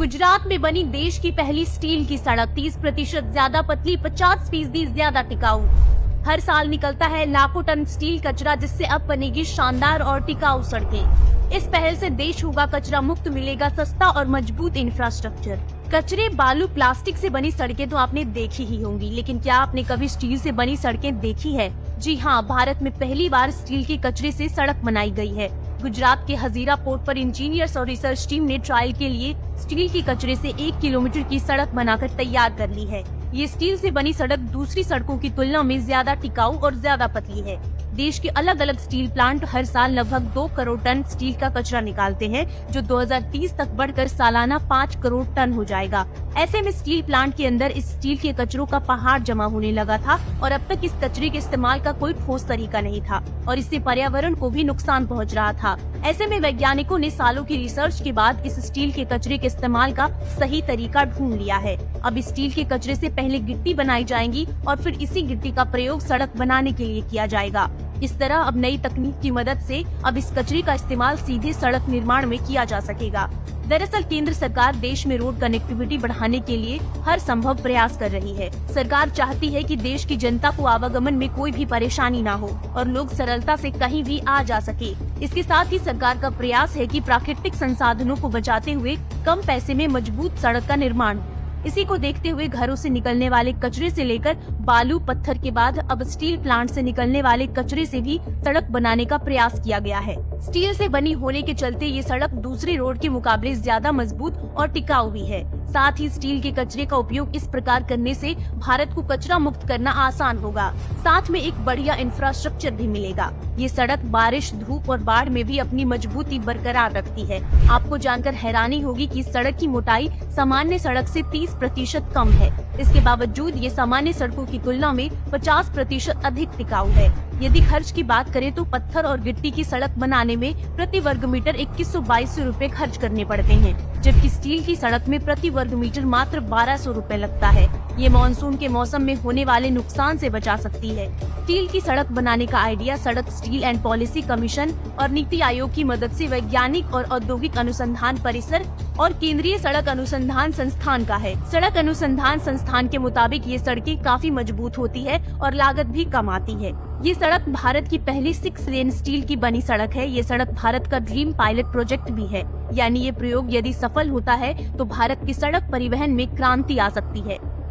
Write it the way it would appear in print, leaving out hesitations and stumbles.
गुजरात में बनी देश की पहली स्टील की सड़क 30% ज्यादा पतली, 50% ज्यादा टिकाऊ। हर साल निकलता है लाखों टन स्टील कचरा, जिससे अब बनेगी शानदार और टिकाऊ सड़कें। इस पहल से देश होगा कचरा मुक्त, मिलेगा सस्ता और मजबूत इंफ्रास्ट्रक्चर। कचरे, बालू, प्लास्टिक से बनी सड़कें तो आपने देखी ही होंगी, लेकिन क्या आपने कभी स्टील से बनी सड़कें देखी है? जी हाँ, भारत में पहली बार स्टील के कचरे से सड़क बनाई गई है। गुजरात के हजीरा पोर्ट पर इंजीनियर्स और रिसर्च टीम ने ट्रायल के लिए स्टील के कचरे से 1 किलोमीटर की सड़क बनाकर तैयार कर ली है। ये स्टील से बनी सड़क दूसरी सड़कों की तुलना में ज्यादा टिकाऊ और ज्यादा पतली है। देश के अलग अलग स्टील प्लांट हर साल लगभग 2 करोड़ टन स्टील का कचरा निकालते हैं, जो 2030 तक बढ़कर सालाना 5 करोड़ टन हो जाएगा। ऐसे में स्टील प्लांट के अंदर इस स्टील के कचरों का पहाड़ जमा होने लगा था और अब तक इस कचरे के इस्तेमाल का कोई ठोस तरीका नहीं था और इससे पर्यावरण को भी नुकसान पहुंच रहा था। ऐसे में वैज्ञानिकों ने सालों की रिसर्च के बाद इस स्टील के कचरे के इस्तेमाल का सही तरीका ढूंढ लिया है। अब इस स्टील के कचरे से पहले गिट्टी बनाई जाएगी और फिर इसी गिट्टी का प्रयोग सड़क बनाने के लिए किया जाएगा। इस तरह अब नई तकनीक की मदद से अब इस कचरे का इस्तेमाल सीधे सड़क निर्माण में किया जा सकेगा। दरअसल केंद्र सरकार देश में रोड कनेक्टिविटी बढ़ाने के लिए हर संभव प्रयास कर रही है। सरकार चाहती है कि देश की जनता को आवागमन में कोई भी परेशानी न हो और लोग सरलता से कहीं भी आ जा सके। इसके साथ ही सरकार का प्रयास है कि प्राकृतिक संसाधनों को बचाते हुए कम पैसे में मजबूत सड़क का निर्माण। इसी को देखते हुए घरों से निकलने वाले कचरे से लेकर बालू, पत्थर के बाद अब स्टील प्लांट से निकलने वाले कचरे से भी सड़क बनाने का प्रयास किया गया है। स्टील से बनी होने के चलते ये सड़क दूसरी रोड के मुकाबले ज्यादा मजबूत और टिकाऊ भी है। साथ ही स्टील के कचरे का उपयोग इस प्रकार करने से भारत को कचरा मुक्त करना आसान होगा। साथ में एक बढ़िया इंफ्रास्ट्रक्चर भी मिलेगा। ये सड़क बारिश, धूप और बाढ़ में भी अपनी मजबूती बरकरार रखती है। आपको जानकर हैरानी होगी कि इस सड़क की मोटाई सामान्य सड़क से 30% कम है। इसके बावजूद ये सामान्य सड़कों की तुलना में 50% अधिक टिकाऊ है। यदि खर्च की बात करें तो पत्थर और गिट्टी की सड़क बनाने में प्रति वर्ग मीटर 2122 रूपए खर्च करने पड़ते हैं, जबकि स्टील की सड़क में प्रति वर्ग मीटर मात्र 1200 रूपए लगता है। ये मानसून के मौसम में होने वाले नुकसान से बचा सकती है। स्टील की सड़क बनाने का आइडिया सड़क, स्टील एंड पॉलिसी कमीशन और नीति आयोग की मदद से वैज्ञानिक और औद्योगिक अनुसंधान परिसर और केंद्रीय सड़क अनुसंधान संस्थान का है। सड़क अनुसंधान संस्थान के मुताबिक ये सड़कें काफी मजबूत होती है और लागत भी कम आती है। ये सड़क भारत की पहली 6 लेन स्टील की बनी सड़क है। ये सड़क भारत का ड्रीम पायलट प्रोजेक्ट भी है, यानी ये प्रयोग यदि सफल होता है तो भारत की सड़क परिवहन में क्रांति आ सकती है।